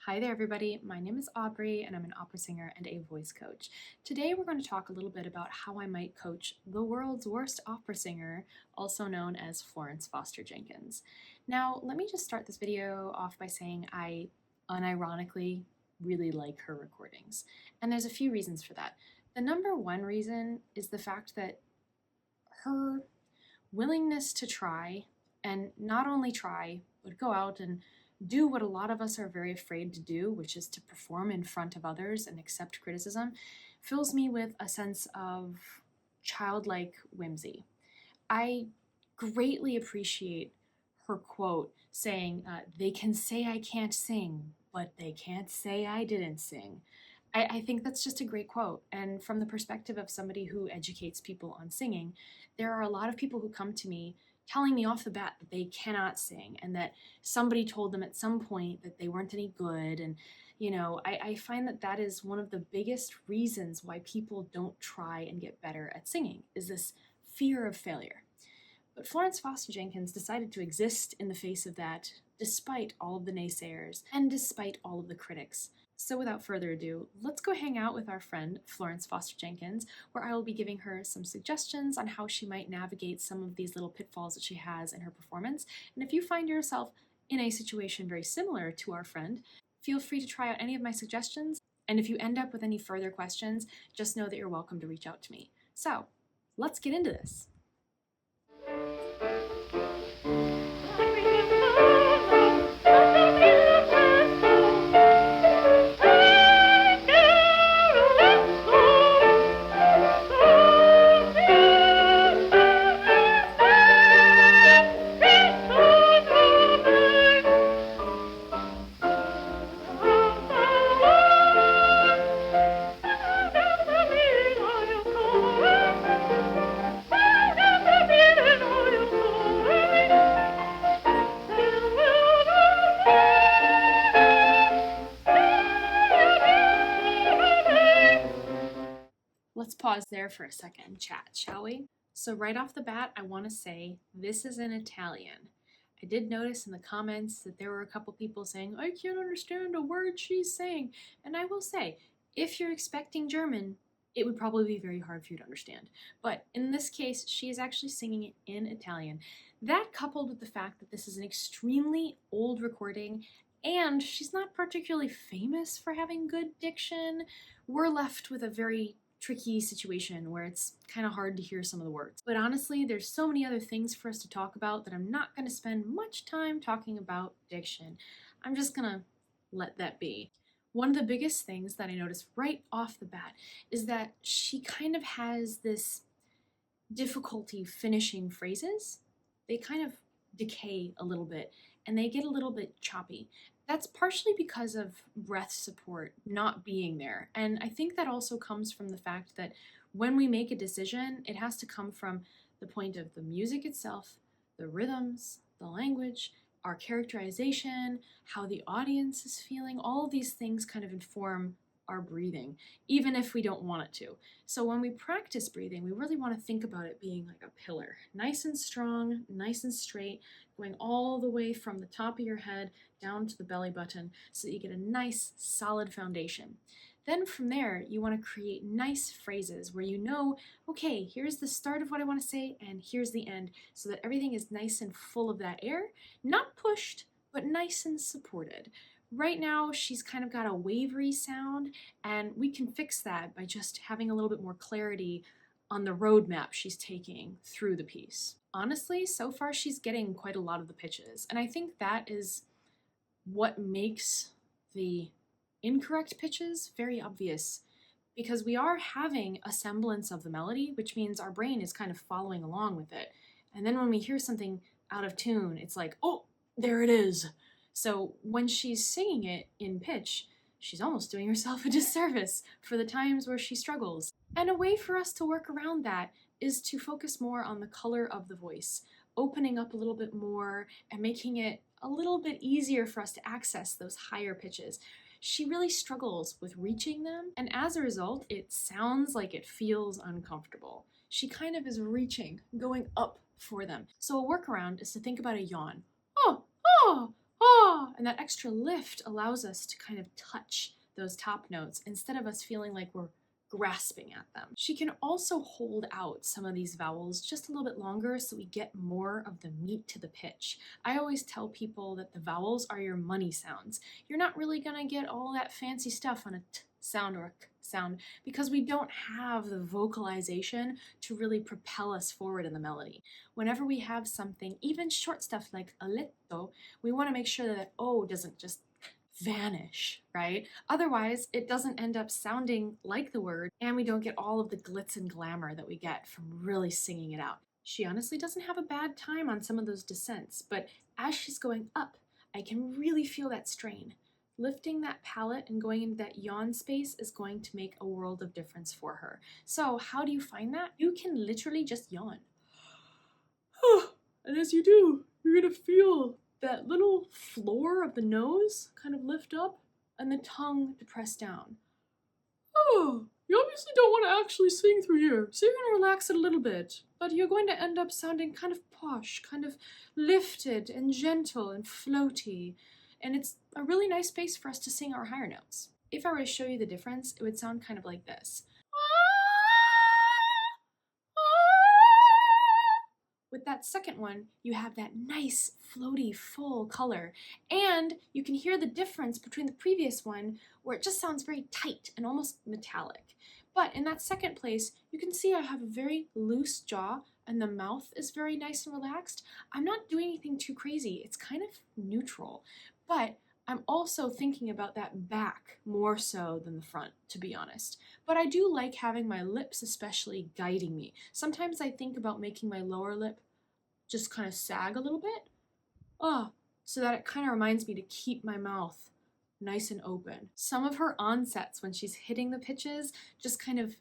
Hi there everybody, my name is Aubrey and I'm an opera singer and a voice coach. Today we're going to talk a little bit about how I might coach the world's worst opera singer, also known as Florence Foster Jenkins. Now let me just start this video off by saying I unironically really like her recordings, and there's a few reasons for that. The number one reason is the fact that her willingness to try, and not only try, but go out and do what a lot of us are very afraid to do, which is to perform in front of others and accept criticism, fills me with a sense of childlike whimsy. I greatly appreciate her quote saying, they can say I can't sing, but they can't say I didn't sing. I think that's just a great quote. And from the perspective of somebody who educates people on singing, there are a lot of people who come to me telling me off the bat that they cannot sing and that somebody told them at some point that they weren't any good. And, I find that that is one of the biggest reasons why people don't try and get better at singing, is this fear of failure. But Florence Foster Jenkins decided to exist in the face of that, despite all of the naysayers and despite all of the critics. So without further ado, let's go hang out with our friend Florence Foster Jenkins, where I will be giving her some suggestions on how she might navigate some of these little pitfalls that she has in her performance. And if you find yourself in a situation very similar to our friend, feel free to try out any of my suggestions. And if you end up with any further questions, just know that you're welcome to reach out to me. So let's get into this. Let's pause there for a second and chat, shall we? So right off the bat, I want to say this is in Italian. I did notice in the comments that there were a couple people saying, I can't understand a word she's saying. And I will say, if you're expecting German, it would probably be very hard for you to understand. But in this case, she is actually singing it in Italian. That, coupled with the fact that this is an extremely old recording and she's not particularly famous for having good diction, we're left with a very tricky situation where it's kind of hard to hear some of the words. But honestly, there's so many other things for us to talk about that I'm not going to spend much time talking about diction. I'm just going to let that be. One of the biggest things that I noticed right off the bat is that she kind of has this difficulty finishing phrases. They kind of decay a little bit and they get a little bit choppy. That's partially because of breath support not being there. And I think that also comes from the fact that when we make a decision, it has to come from the point of the music itself, the rhythms, the language, our characterization, how the audience is feeling. All of these things kind of inform our breathing, even if we don't want it to. So when we practice breathing, we really want to think about it being like a pillar, nice and strong, nice and straight, going all the way from the top of your head down to the belly button so that you get a nice solid foundation. Then from there, you want to create nice phrases where you know, okay, here's the start of what I want to say and here's the end, so that everything is nice and full of that air, not pushed, but nice and supported. Right now, she's kind of got a wavery sound, and we can fix that by just having a little bit more clarity on the roadmap she's taking through the piece. Honestly, so far she's getting quite a lot of the pitches, and I think that is what makes the incorrect pitches very obvious, because we are having a semblance of the melody, which means our brain is kind of following along with it. And then when we hear something out of tune, it's like, oh, there it is. So when she's singing it in pitch, she's almost doing herself a disservice for the times where she struggles. And a way for us to work around that is to focus more on the color of the voice, opening up a little bit more and making it a little bit easier for us to access those higher pitches. She really struggles with reaching them, and as a result, it sounds like it feels uncomfortable. She kind of is reaching, going up for them. So a workaround is to think about a yawn. Oh, oh, oh, ah, and that extra lift allows us to kind of touch those top notes instead of us feeling like we're grasping at them. She can also hold out some of these vowels just a little bit longer so we get more of the meat to the pitch. I always tell people that the vowels are your money sounds. You're not really gonna get all that fancy stuff on a t sound or a k sound because we don't have the vocalization to really propel us forward in the melody. Whenever we have something, even short stuff like a letto, we want to make sure that O doesn't just vanish, right? Otherwise, it doesn't end up sounding like the word, and we don't get all of the glitz and glamour that we get from really singing it out. She honestly doesn't have a bad time on some of those descents, but as she's going up, I can really feel that strain. Lifting that palate and going into that yawn space is going to make a world of difference for her. So how do you find that? You can literally just yawn. And as you do, you're gonna feel that little floor of the nose kind of lift up and the tongue to press down. Oh, you obviously don't want to actually sing through here, so you're going to relax it a little bit, but you're going to end up sounding kind of posh, kind of lifted and gentle and floaty, and it's a really nice space for us to sing our higher notes. If I were to show you the difference, it would sound kind of like this. With that second one, you have that nice, floaty, full color, and you can hear the difference between the previous one where it just sounds very tight and almost metallic. But in that second place, you can see I have a very loose jaw and the mouth is very nice and relaxed. I'm not doing anything too crazy. It's kind of neutral, but I'm also thinking about that back more so than the front, to be honest. But I do like having my lips especially guiding me. Sometimes I think about making my lower lip just kind of sag a little bit, so that it kind of reminds me to keep my mouth nice and open. Some of her onsets when she's hitting the pitches just kind of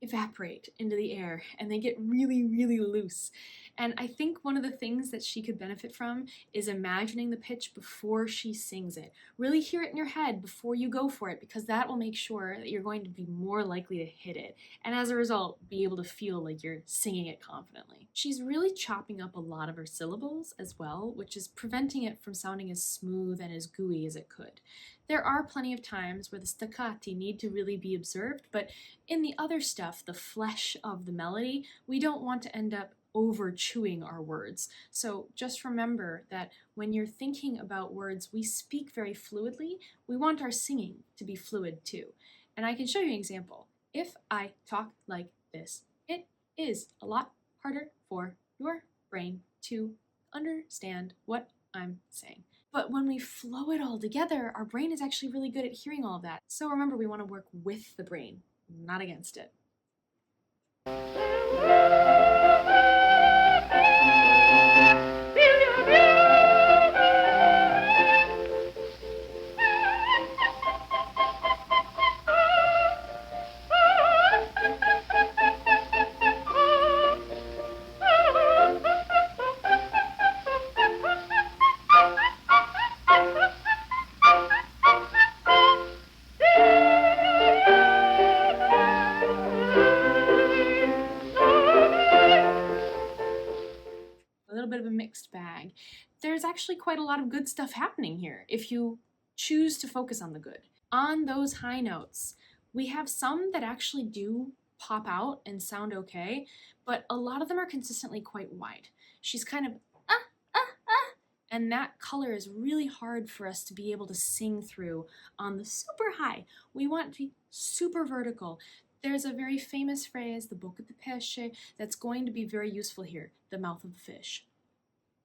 evaporate into the air and they get really, really loose. And I think one of the things that she could benefit from is imagining the pitch before she sings it. Really hear it in your head before you go for it, because that will make sure that you're going to be more likely to hit it, and as a result, be able to feel like you're singing it confidently. She's really chopping up a lot of her syllables as well, which is preventing it from sounding as smooth and as gooey as it could. There are plenty of times where the staccati need to really be observed, but in the other stuff, the flesh of the melody, we don't want to end up over chewing our words. So just remember that when you're thinking about words we speak very fluidly, we want our singing to be fluid too. And I can show you an example. If I talk like this, it is a lot harder for your brain to understand what I'm saying. But when we flow it all together, our brain is actually really good at hearing all of that. So remember, we want to work with the brain, not against it. Bit of a mixed bag. There's actually quite a lot of good stuff happening here if you choose to focus on the good. On those high notes, we have some that actually do pop out and sound okay, but a lot of them are consistently quite wide. She's kind of and that color is really hard for us to be able to sing through on the super high. We want to be super vertical. There's a very famous phrase, the boca de pesce, that's going to be very useful here, the mouth of the fish.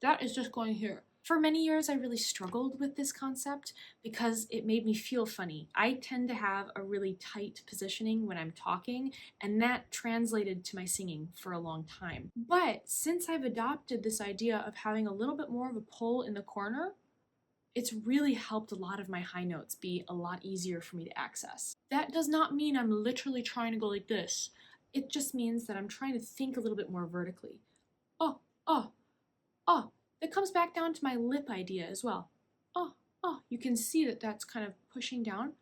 That is just going here. For many years, I really struggled with this concept because it made me feel funny. I tend to have a really tight positioning when I'm talking, and that translated to my singing for a long time. But since I've adopted this idea of having a little bit more of a pull in the corner, it's really helped a lot of my high notes be a lot easier for me to access. That does not mean I'm literally trying to go like this. It just means that I'm trying to think a little bit more vertically. It comes back down to my lip idea as well. You can see that that's kind of pushing down,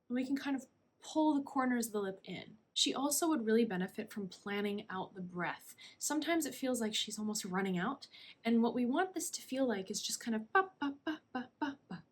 and we can kind of pull the corners of the lip in. She also would really benefit from planning out the breath. Sometimes it feels like she's almost running out, and what we want this to feel like is just kind of ba ba ba ba ba ba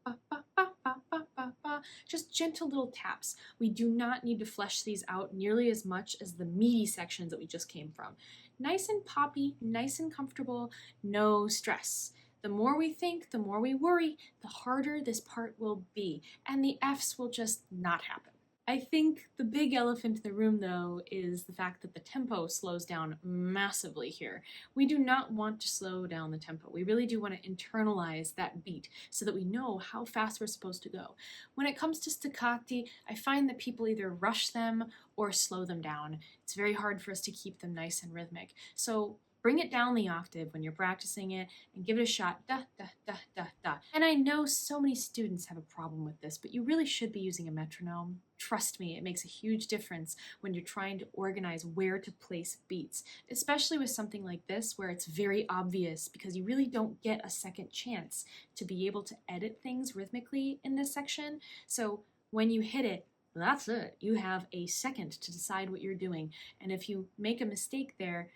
just gentle little taps. We do not need to flesh these out nearly as much as the meaty sections that we just came from. Nice and poppy, nice and comfortable, no stress. The more we think, the more we worry, the harder this part will be, and the Fs will just not happen. I think the big elephant in the room, though, is the fact that the tempo slows down massively here. We do not want to slow down the tempo. We really do want to internalize that beat so that we know how fast we're supposed to go. When it comes to staccati, I find that people either rush them or slow them down. It's very hard for us to keep them nice and rhythmic. So bring it down the octave when you're practicing it and give it a shot. Da, da, da, da, da. And I know so many students have a problem with this, but you really should be using a metronome. Trust me, it makes a huge difference when you're trying to organize where to place beats, especially with something like this where it's very obvious because you really don't get a second chance to be able to edit things rhythmically in this section. So when you hit it, that's it. You have a second to decide what you're doing. And if you make a mistake there,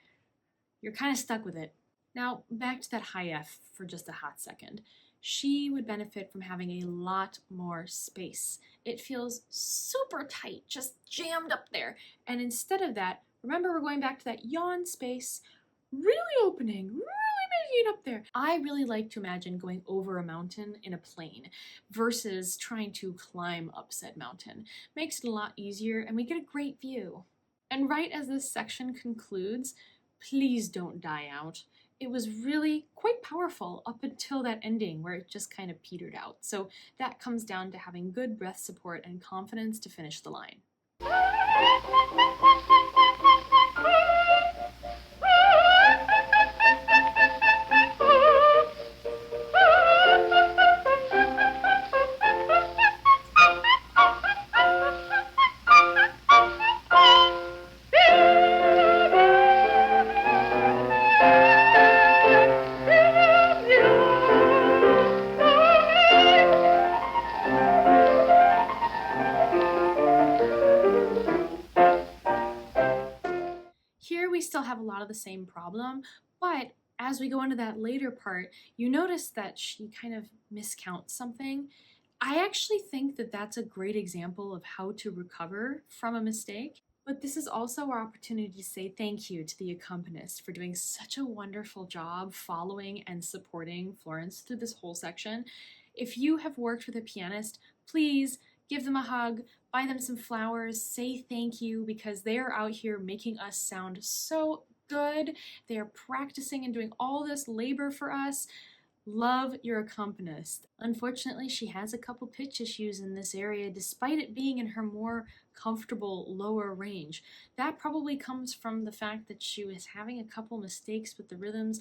you're kind of stuck with it. Now, back to that high F for just a hot second. She would benefit from having a lot more space. It feels super tight, just jammed up there. And instead of that, remember we're going back to that yawn space, really opening, really making it up there. I really like to imagine going over a mountain in a plane versus trying to climb up said mountain. Makes it a lot easier and we get a great view. And right as this section concludes, please don't die out. It was really quite powerful up until that ending where it just kind of petered out. So that comes down to having good breath support and confidence to finish the line. We still have a lot of the same problem, but as we go into that later part, you notice that she kind of miscounts something. I actually think that that's a great example of how to recover from a mistake, but this is also our opportunity to say thank you to the accompanist for doing such a wonderful job following and supporting Florence through this whole section. If you have worked with a pianist, please give them a hug, buy them some flowers, say thank you because they are out here making us sound so good. They are practicing and doing all this labor for us. Love your accompanist. Unfortunately, she has a couple pitch issues in this area despite it being in her more comfortable lower range. That probably comes from the fact that she was having a couple mistakes with the rhythms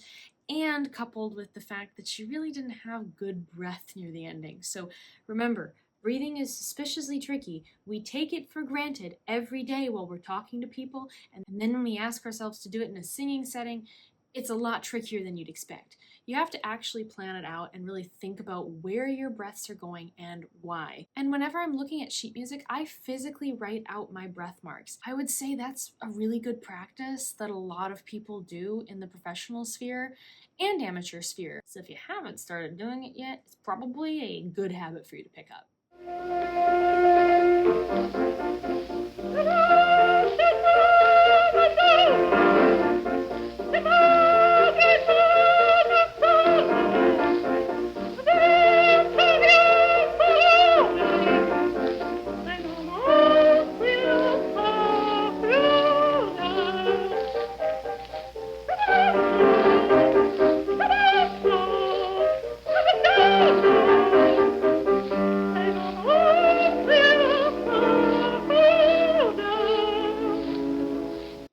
and coupled with the fact that she really didn't have good breath near the ending. So remember, breathing is suspiciously tricky. We take it for granted every day while we're talking to people, and then when we ask ourselves to do it in a singing setting, it's a lot trickier than you'd expect. You have to actually plan it out and really think about where your breaths are going and why. And whenever I'm looking at sheet music, I physically write out my breath marks. I would say that's a really good practice that a lot of people do in the professional sphere and amateur sphere. So if you haven't started doing it yet, it's probably a good habit for you to pick up.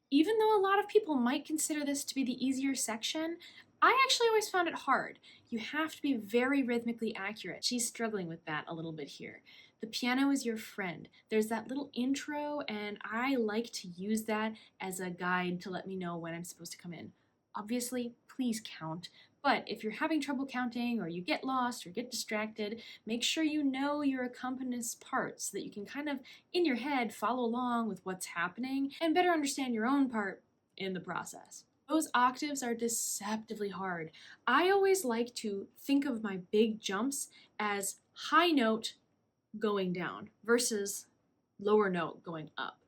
Even though a lot of people might consider this to be the easier section, I actually always found it hard. You have to be very rhythmically accurate. She's struggling with that a little bit here. The piano is your friend. There's that little intro, and I like to use that as a guide to let me know when I'm supposed to come in. Obviously, please count, but if you're having trouble counting or you get lost or get distracted, make sure you know your accompanist's part so that you can kind of, in your head, follow along with what's happening and better understand your own part in the process. Those octaves are deceptively hard. I always like to think of my big jumps as high note, going down versus lower note going up.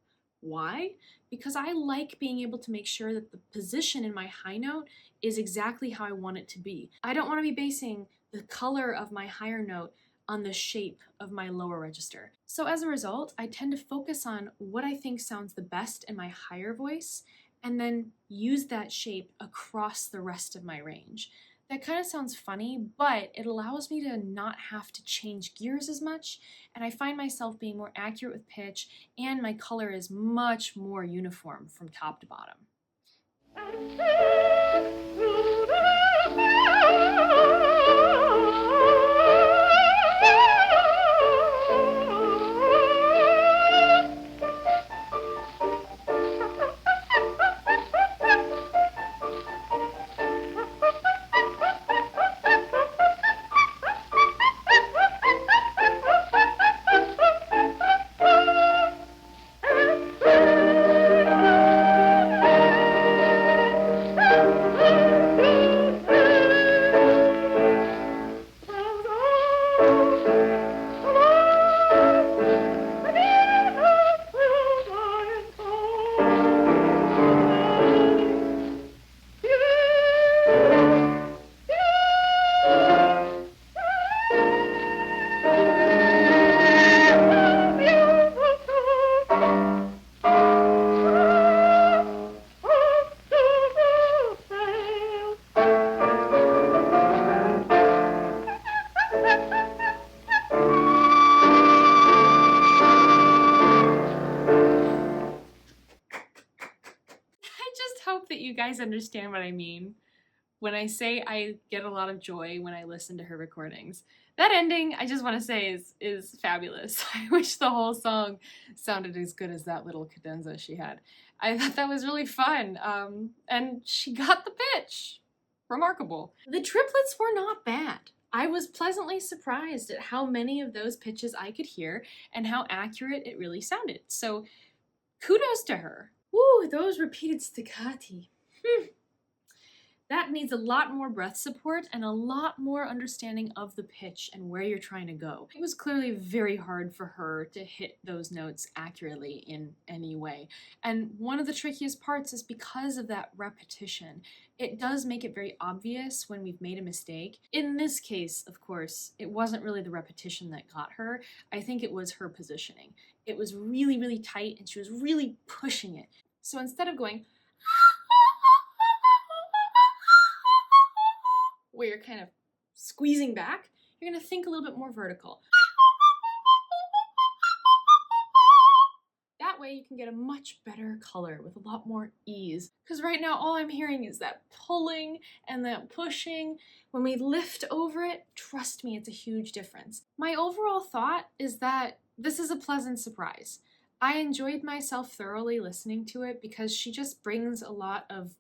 Why? Because I like being able to make sure that the position in my high note is exactly how I want it to be. I don't want to be basing the color of my higher note on the shape of my lower register. So as a result, I tend to focus on what I think sounds the best in my higher voice and then use that shape across the rest of my range. That kind of sounds funny, but it allows me to not have to change gears as much, and I find myself being more accurate with pitch, and my color is much more uniform from top to bottom. Hope that you guys understand what I mean when I say I get a lot of joy when I listen to her recordings. That ending, I just want to say, is fabulous. I wish the whole song sounded as good as that little cadenza she had. I thought that was really fun, and she got the pitch. Remarkable. The triplets were not bad. I was pleasantly surprised at how many of those pitches I could hear and how accurate it really sounded. So kudos to her. Woo, those repeated staccati. That needs a lot more breath support and a lot more understanding of the pitch and where you're trying to go. It was clearly very hard for her to hit those notes accurately in any way. And one of the trickiest parts is because of that repetition. It does make it very obvious when we've made a mistake. In this case, of course, it wasn't really the repetition that got her. I think it was her positioning. It was really, really tight and she was really pushing it. So instead of going, where you're kind of squeezing back, you're going to think a little bit more vertical. That way you can get a much better color with a lot more ease. Because right now all I'm hearing is that pulling and that pushing. When we lift over it, trust me, it's a huge difference. My overall thought is that this is a pleasant surprise. I enjoyed myself thoroughly listening to it because she just brings a lot of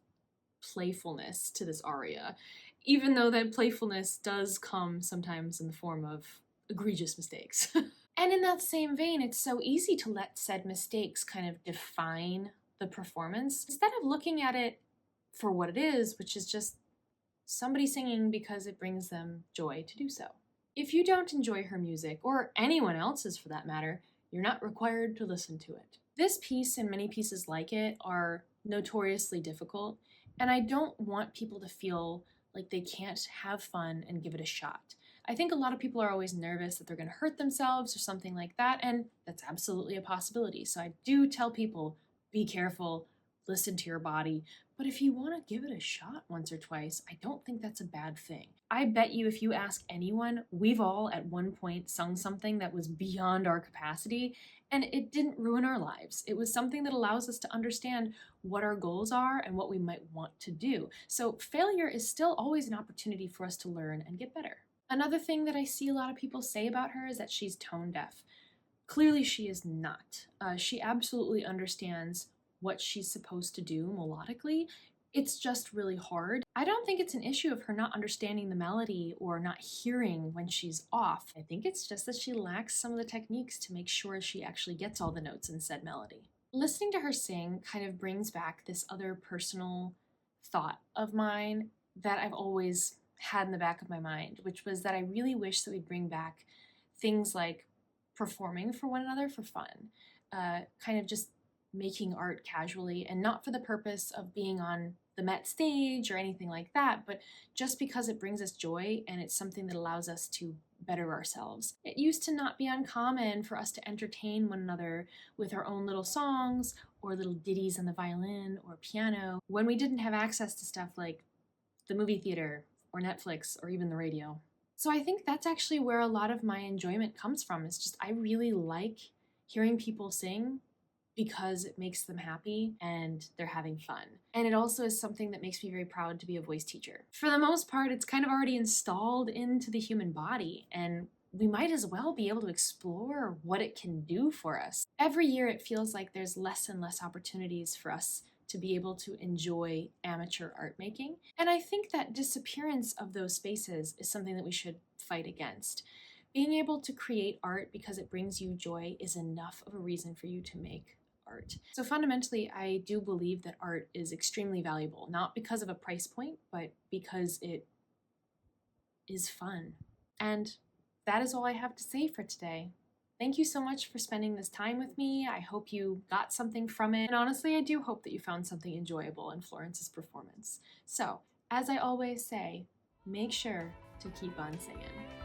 playfulness to this aria, even though that playfulness does come sometimes in the form of egregious mistakes. And in that same vein, it's so easy to let said mistakes kind of define the performance instead of looking at it for what it is, which is just somebody singing because it brings them joy to do so. If you don't enjoy her music, or anyone else's for that matter, you're not required to listen to it. This piece and many pieces like it are notoriously difficult, and I don't want people to feel like they can't have fun and give it a shot. I think a lot of people are always nervous that they're going to hurt themselves or something like that, and that's absolutely a possibility. So I do tell people, be careful, listen to your body, but if you want to give it a shot once or twice, I don't think that's a bad thing. I bet you if you ask anyone, we've all at one point sung something that was beyond our capacity, and it didn't ruin our lives. It was something that allows us to understand what our goals are and what we might want to do. So failure is still always an opportunity for us to learn and get better. Another thing that I see a lot of people say about her is that she's tone deaf. Clearly she is not. She absolutely understands what she's supposed to do melodically. It's just really hard. I don't think it's an issue of her not understanding the melody or not hearing when she's off. I think it's just that she lacks some of the techniques to make sure she actually gets all the notes in said melody. Listening to her sing kind of brings back this other personal thought of mine that I've always had in the back of my mind, which was that I really wish that we'd bring back things like performing for one another for fun, kind of just making art casually and not for the purpose of being on the Met stage or anything like that, but just because it brings us joy and it's something that allows us to better ourselves. It used to not be uncommon for us to entertain one another with our own little songs or little ditties on the violin or piano when we didn't have access to stuff like the movie theater or Netflix or even the radio. So I think that's actually where a lot of my enjoyment comes from. It's just I really like hearing people sing because it makes them happy and they're having fun. And it also is something that makes me very proud to be a voice teacher. For the most part, it's kind of already installed into the human body, and we might as well be able to explore what it can do for us. Every year, it feels like there's less and less opportunities for us to be able to enjoy amateur art making. And I think that disappearance of those spaces is something that we should fight against. Being able to create art because it brings you joy is enough of a reason for you to make art. So fundamentally, I do believe that art is extremely valuable, not because of a price point, but because it is fun. And that is all I have to say for today. Thank you so much for spending this time with me. I hope you got something from it. And honestly, I do hope that you found something enjoyable in Florence's performance. So, as I always say, make sure to keep on singing.